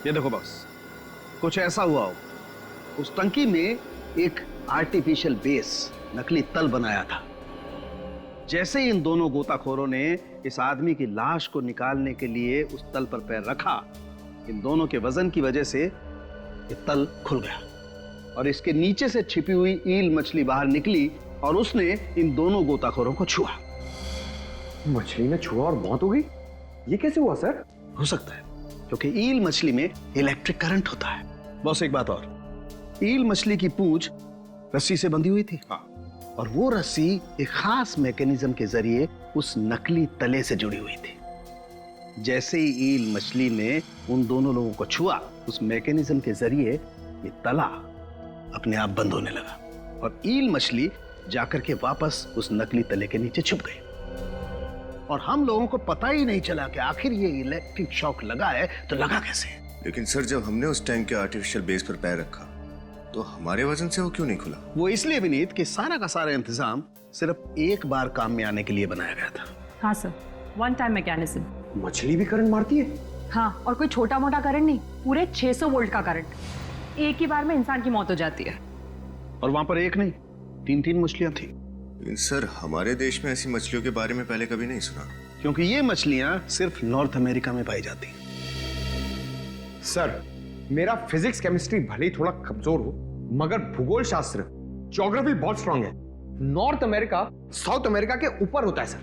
ये देखो बॉस, कुछ ऐसा हुआ हो। उस टंकी में एक आर्टिफिशियल बेस, नकली तल बनाया था। जैसे ही इन दोनों गोताखोरों ने इस आदमी की लाश को निकालने के लिए उस तल पर पैर रखा, इन दोनों के वजन की वजह से ये तल खुल गया और इसके नीचे से छिपी हुई ईल मछली बाहर निकली और उसने इन दोनों गोताखोरों को छुआ। मछली ने छुआ और मौत हो गई? ये कैसे हुआ सर? हो सकता है क्योंकि ईल मछली में इलेक्ट्रिक करंट होता है। बस एक बात और, ईल मछली की पूंछ रस्सी से बंधी हुई थी और वो रस्सी एक खास मैकेनिज्म के जरिए उस नकली तले से जुड़ी हुई थी। जैसे ही ईल मछली ने उन दोनों लोगों को छुआ, उस मैकेनिज्म के जरिए ये तला अपने आप बंद होने लगा और ईल मछली जाकर के वापस उस नकली तले के नीचे छुप गई और हम लोगों को पता ही नहीं चला कि आखिर ये इलेक्ट्रिक शॉक लगा है तो लगा कैसे। लेकिन सर, जब हमने उस टैंक के आर्टिफिशियल बेस पर पैर रखा तो हमारे वजन से वो क्यों नहीं खुला? वो इसलिए विनीत कि सारा का सारा इंतजाम सिर्फ एक बार काम में आने के लिए बनाया गया था। हाँ सर, वन टाइम मैकेनिज्म। मछली भी करंट मारती है? हाँ, और कोई छोटा मोटा करंट नहीं, पूरे 600 वोल्ट का करंट। एक ही बार में इंसान की मौत हो जाती है। और वहां पर एक नहीं, 3 मछलियां थी। लेकिन सर, हमारे देश में ऐसी मछलियों के बारे में पहले कभी नहीं सुना। क्योंकि ये मछलियां सिर्फ नॉर्थ अमेरिका में पाई जाती। सर, मेरा फिजिक्स केमिस्ट्री भले ही थोड़ा कमजोर हो, मगर भूगोल शास्त्र, ज्योग्राफी बहुत स्ट्रांग है। नॉर्थ अमेरिका साउथ अमेरिका के ऊपर होता है सर।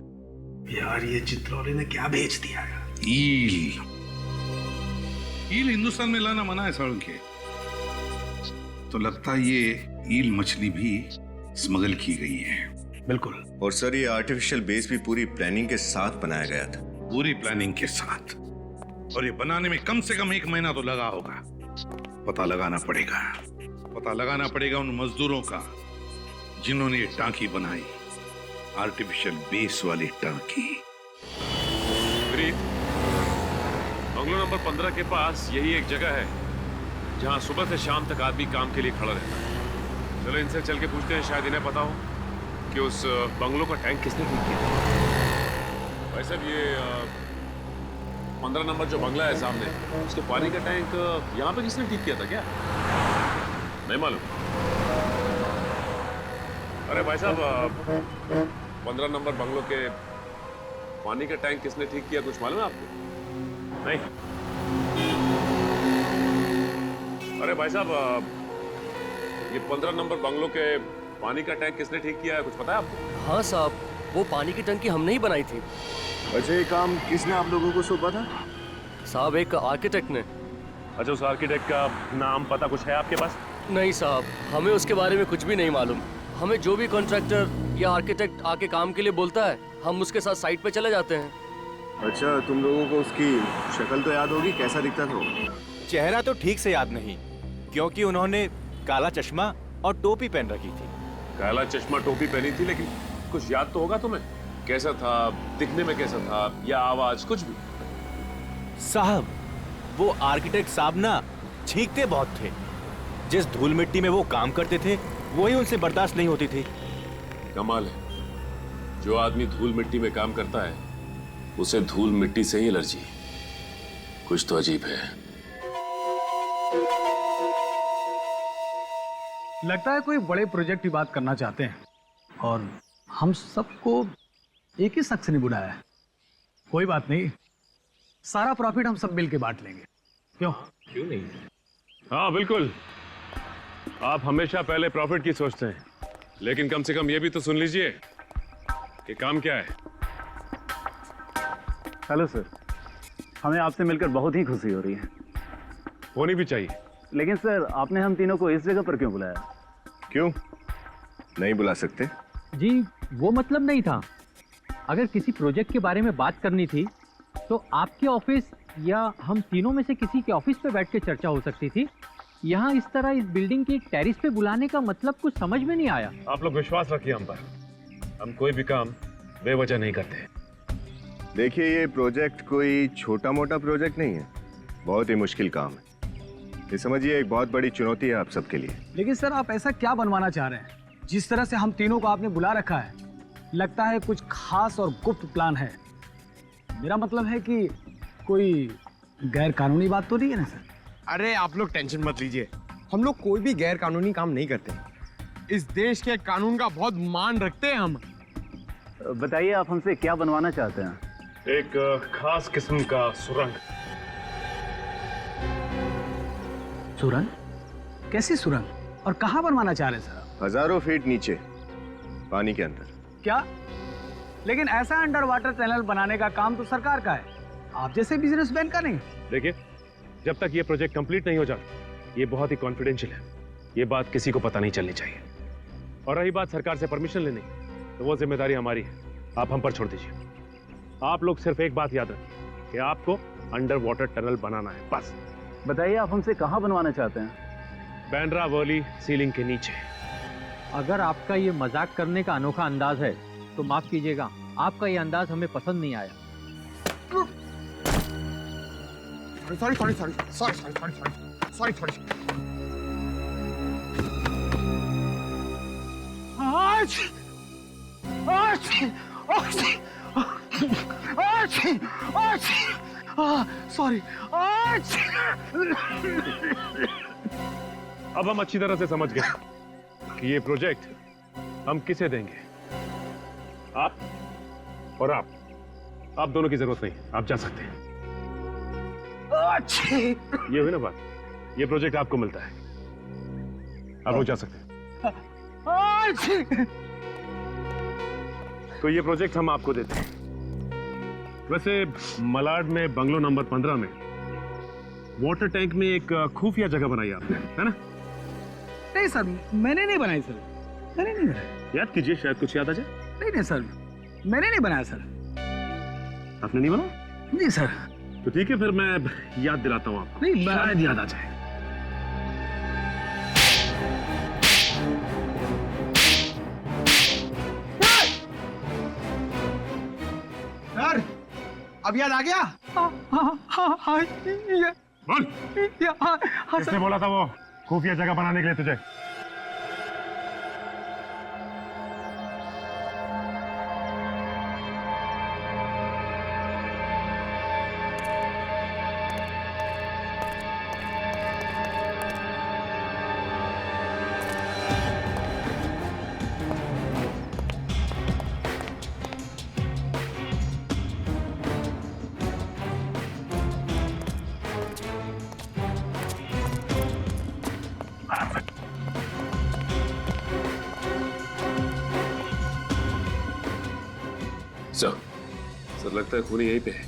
यार, ये चित्रौली ने क्या भेज दिया है? ईल हिंदुस्तान में लाना मना है साड़ू के, तो लगता है ये ईल मछली भी स्मगल की गई है। बिल्कुल। और सर, ये आर्टिफिशियल बेस भी पूरी प्लानिंग के साथ बनाया गया था। पूरी प्लानिंग के साथ, और ये बनाने में कम से कम 1 महीना तो लगा होगा। पता लगाना पड़ेगा उन मजदूरों का जिन्होंने ये टांकी बनाई, आर्टिफिशियल बेस वाली टांकी। बंगलो नंबर 15 के पास यही एक जगह है जहां सुबह से शाम तक आदमी काम के लिए खड़ा रहता है। चलो इनसे चल के पूछते हैं, शायद इन्हें पता हो कि उस बंगलो का टैंक किसने ठीक किया। भाई साहब, ये 15 नंबर जो बंगला है सामने, उसके पानी का टैंक यहाँ पे किसने ठीक किया था क्या? नहीं मालूम। अरे भाई साहब, 15 नंबर बंगलो के पानी का टैंक किसने ठीक किया, कुछ मालूम है आपको? नहीं। अरे भाई साहब, ये 15 नंबर बंगलो के पानी का टैंक किसने ठीक किया है, कुछ पता है आपको? हाँ साहब, वो पानी की टंकी हमने ही बनाई थी। अच्छा, ये काम किसने आप लोगों को सौंपा था? साहब, एक आर्किटेक्ट ने। अच्छा, उस आर्किटेक्ट का नाम पता कुछ है आपके पास? नहीं साहब, हमें उसके बारे में कुछ भी नहीं मालूम। हमें जो भी कॉन्ट्रैक्टर या आर्किटेक्ट आके काम के लिए बोलता है, हम उसके साथ साइट पे चले जाते हैं। अच्छा, तुम लोगों को उसकी शक्ल तो याद होगी, कैसा दिखता था वो? चेहरा तो ठीक से याद नहीं, क्योंकि उन्होंने काला चश्मा और टोपी पहन रखी थी। काला चश्मा टोपी पहनी थी, लेकिन कुछ याद तो होगा तुम्हें? कैसा था, दिखने में कैसा था, या आवाज, कुछ भी? साहब, वो आर्किटेक्ट साहब ना छींकते बहुत थे। जिस धूल मिट्टी में वो काम करते थे, वही उनसे बर्दाश्त नहीं होती थी। कमाल है, जो आदमी धूल मिट्टी में काम करता है उसे धूल मिट्टी से ही एलर्जी। कुछ तो अजीब है। लगता है कोई बड़े प्रोजेक्ट की बात करना चाहते हैं और हम सबको एक ही शख्स ने बुलाया है। कोई बात नहीं, सारा प्रॉफिट हम सब मिल के बांट लेंगे। क्यों नहीं? हाँ बिल्कुल, आप हमेशा पहले प्रॉफिट की सोचते हैं, लेकिन कम से कम ये भी तो सुन लीजिए कि काम क्या है। हेलो सर, हमें आपसे मिलकर बहुत ही खुशी हो रही है। होनी भी चाहिए। लेकिन सर, आपने हम तीनों को इस जगह पर क्यों बुलाया? क्यों नहीं बुला सकते? जी, वो मतलब नहीं था। अगर किसी प्रोजेक्ट के बारे में बात करनी थी तो आपके ऑफिस या हम तीनों में से किसी के ऑफिस पे बैठ के चर्चा हो सकती थी। यहाँ इस तरह इस बिल्डिंग के एक टेरिस पे बुलाने का मतलब कुछ समझ में नहीं आया। आप लोग विश्वास रखिए हम पर, हम कोई भी काम बेवजह नहीं करते। देखिए, ये प्रोजेक्ट कोई छोटा मोटा प्रोजेक्ट नहीं है, बहुत ही मुश्किल काम है। ये समझिए एक बहुत बड़ी चुनौती है आप सबके लिए। लेकिन सर, आप ऐसा क्या बनवाना चाह रहे हैं? जिस तरह से हम तीनों को आपने बुला रखा है, लगता है कुछ खास और गुप्त प्लान है। मेरा मतलब है कि कोई गैर कानूनी बात तो नहीं है ना सर? अरे आप लोग टेंशन मत लीजिए, हम लोग कोई भी गैर कानूनी काम नहीं करते। इस देश के कानून का बहुत मान रखते हैं हम। बताइए, आप हमसे क्या बनवाना चाहते हैं? एक खास किस्म का सुरंग। सुरंग? कैसी सुरंग और कहाँ बनवाना चाह रहे हैं सर? हजारों फीट नीचे पानी के अंदर। क्या? लेकिन ऐसा अंडर वाटर टनल बनाने का काम तो सरकार का है, आप जैसे बिजनेसमैन का नहीं। देखिए, जब तक ये प्रोजेक्ट कंप्लीट नहीं हो जाता, ये बहुत ही कॉन्फिडेंशियल है, ये बात किसी को पता नहीं चलनी चाहिए। और रही बात सरकार से परमिशन लेने की, तो वो जिम्मेदारी हमारी है, आप हम पर छोड़ दीजिए। आप लोग सिर्फ एक बात याद रखें कि आपको अंडर वाटर टनल बनाना है, बस। बताइए, आप हमसे कहाँ बनवाना चाहते हैं? बैंड्रा वैली सीलिंग के नीचे। अगर आपका ये मजाक करने का अनोखा अंदाज है तो माफ कीजिएगा, आपका ये अंदाज हमें पसंद नहीं आया। सॉरी। सॉरी। अब हम अच्छी तरह से समझ गए कि ये प्रोजेक्ट हम किसे देंगे। आप और आप दोनों की जरूरत नहीं, आप जा सकते हैं। ये हुई ना बात, ये प्रोजेक्ट आपको मिलता है, आप लोग जा सकते हैं। तो ये प्रोजेक्ट हम आपको देते हैं। वैसे मलाड में बंगलो नंबर 15 में वाटर टैंक में एक खुफिया जगह बनाई आपने, है ना? नहीं सर, मैंने नहीं बनाई सर, मैंने नहीं बनाया। याद कीजिए, शायद कुछ याद आ जाए। नहीं सर, मैंने नहीं बनाया सर। आपने नहीं बनाया? नहीं सर। तो ठीक है, फिर मैं याद दिलाता हूँ आपको, नहीं, शायद याद आ जाए। सर, अब याद आ गया? बोल। किसने बोला था वो खुफिया जगह बनाने के लिए तुझे? सर लगता है खूनी यहीं पे है।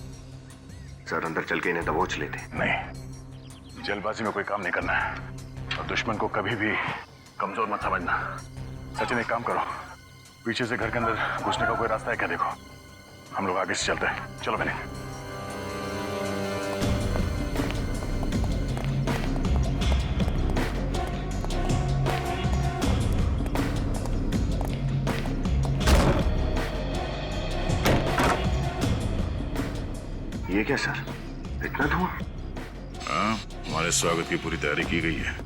सर अंदर चल के इन्हें दबोच लेते। नहीं, जल्दबाजी में कोई काम नहीं करना है और दुश्मन को कभी भी कमजोर मत समझना। सचिन एक काम करो, पीछे से घर के अंदर घुसने का कोई रास्ता है क्या देखो, हम लोग आगे से चलते हैं। चलो मैंने ये क्या सर, इतना धुआं? हाँ, हमारे स्वागत की पूरी तैयारी की गई है।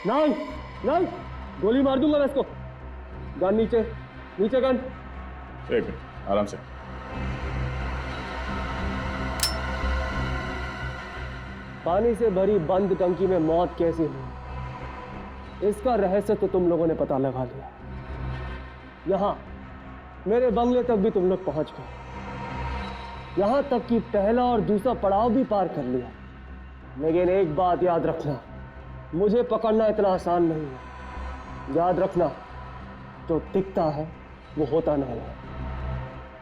नहीं नहीं, गोली मार दूंगा मैं इसको। गन नीचे, नीचे गन। एक मिनट, आराम से। पानी से भरी बंद टंकी में मौत कैसी हुई, इसका रहस्य तो तुम लोगों ने पता लगा लिया। यहां मेरे बंगले तक भी तुम लोग पहुंच गए, यहां तक कि पहला और दूसरा पड़ाव भी पार कर लिया। लेकिन एक बात याद रखना, मुझे पकड़ना इतना आसान नहीं है। याद रखना, जो दिखता है वो होता नहीं है,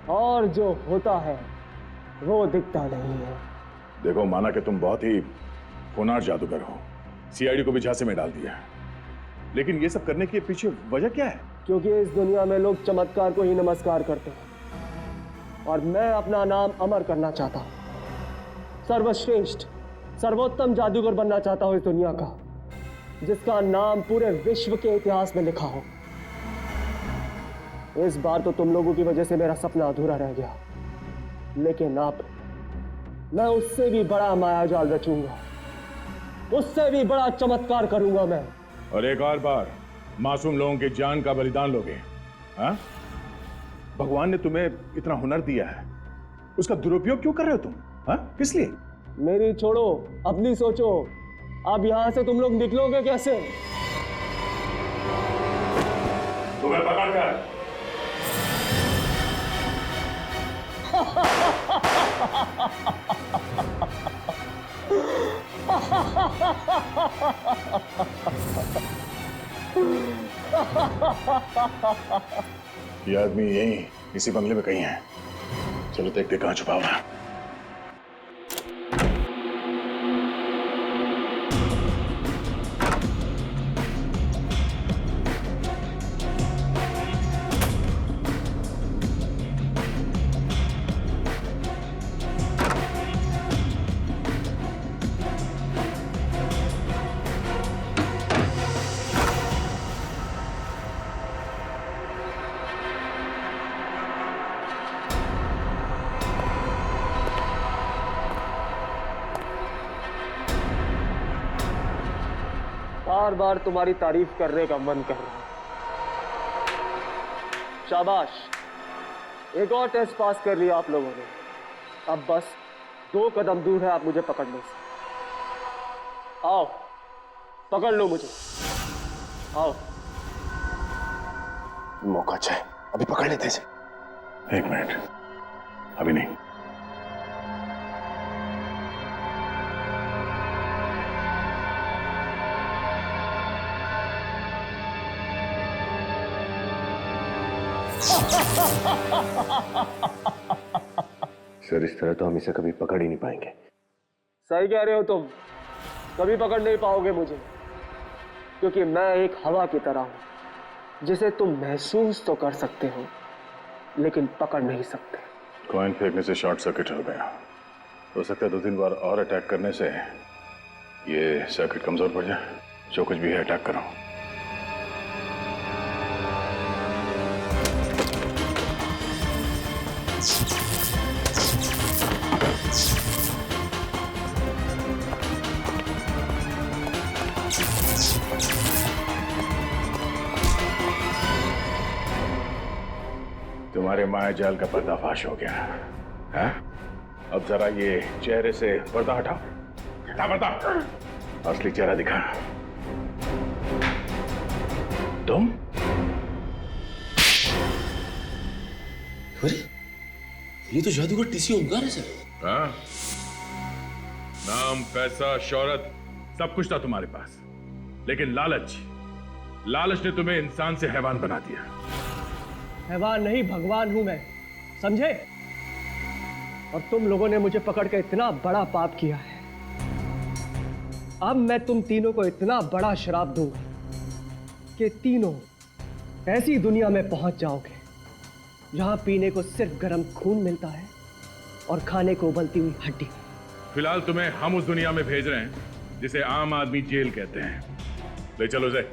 और जो होता है वो दिखता नहीं है। देखो, माना कि तुम बहुत ही होनहार जादूगर हो, सीआईडी को भी झांसे में डाल दिया, लेकिन ये सब करने के पीछे वजह क्या है? क्योंकि इस दुनिया में लोग चमत्कार को ही नमस्कार करते हैं, और मैं अपना नाम अमर करना चाहता हूं। सर्वश्रेष्ठ, सर्वोत्तम जादूगर बनना चाहता हूं इस दुनिया का, जिसका नाम पूरे विश्व के इतिहास में लिखा हो। इस बार तो तुम लोगों की वजह से मेरा सपना अधूरा रह गया, लेकिन अब मैं उससे भी बड़ा मायाजाल रचूंगा, उससे भी बड़ा चमत्कार करूंगा मैं। और एक और बार मासूम लोगों की जान का बलिदान लोगे? हाँ? भगवान ने तुम्हें इतना हुनर दिया है, उसका दुरुपयोग क्यों कर रहे हो तुम? हाँ? किस लिए? मेरी छोड़ो, अपनी सोचो। अब यहां से तुम लोग निकलोगे कैसे? तुम्हें पकड़कर ये आदमी यहीं इसी बंगले में कहीं है। चलो देखते कहां छुपा हुआ है। बार बार तुम्हारी तारीफ करने का मन कर रहा है। शाबाश, एक और टेस्ट पास कर लिया आप लोगों ने। अब बस 2 कदम दूर है आप मुझे पकड़ने से। आओ, पकड़ लो मुझे, आओ। मौका चाहिए, अभी पकड़ लेते हैं। 1 मिनट, अभी नहीं। सर, इस तरह तो हम इसे कभी पकड़ ही नहीं पाएंगे। सही कह रहे हो तुम, कभी पकड़ नहीं पाओगे मुझे, क्योंकि मैं एक हवा की तरह हूं जिसे तुम महसूस तो कर सकते हो लेकिन पकड़ नहीं सकते। कॉइन फेंकने से शॉर्ट सर्किट हो गया। हो सकता है 2-3 बार और अटैक करने से ये सर्किट कमजोर पड़ जाए। जो कुछ भी है अटैक करो। तुम्हारे माया जाल का पर्दाफाश हो गया है? अब जरा ये चेहरे से पर्दा हटाओ। हटा पर्दा, असली चेहरा दिखा। तुम? अरे, ये तो जादूगर टीसी ओमकार है सर। हाँ? नाम, पैसा, शौहरत सब कुछ था तुम्हारे पास, लेकिन लालच ने तुम्हें इंसान से हैवान बना दिया। हैवान नहीं, भगवान हूं मैं, समझे? और तुम लोगों ने मुझे पकड़ के इतना बड़ा पाप किया है। अब मैं तुम तीनों को इतना बड़ा श्राप दूंगा कि तीनों ऐसी दुनिया में पहुंच जाओगे जहां पीने को सिर्फ गर्म खून मिलता है और खाने को उबलती हुई हड्डी। फिलहाल तुम्हें हम उस दुनिया में भेज रहे हैं जिसे आम आदमी जेल कहते हैं। ले चलो, जय।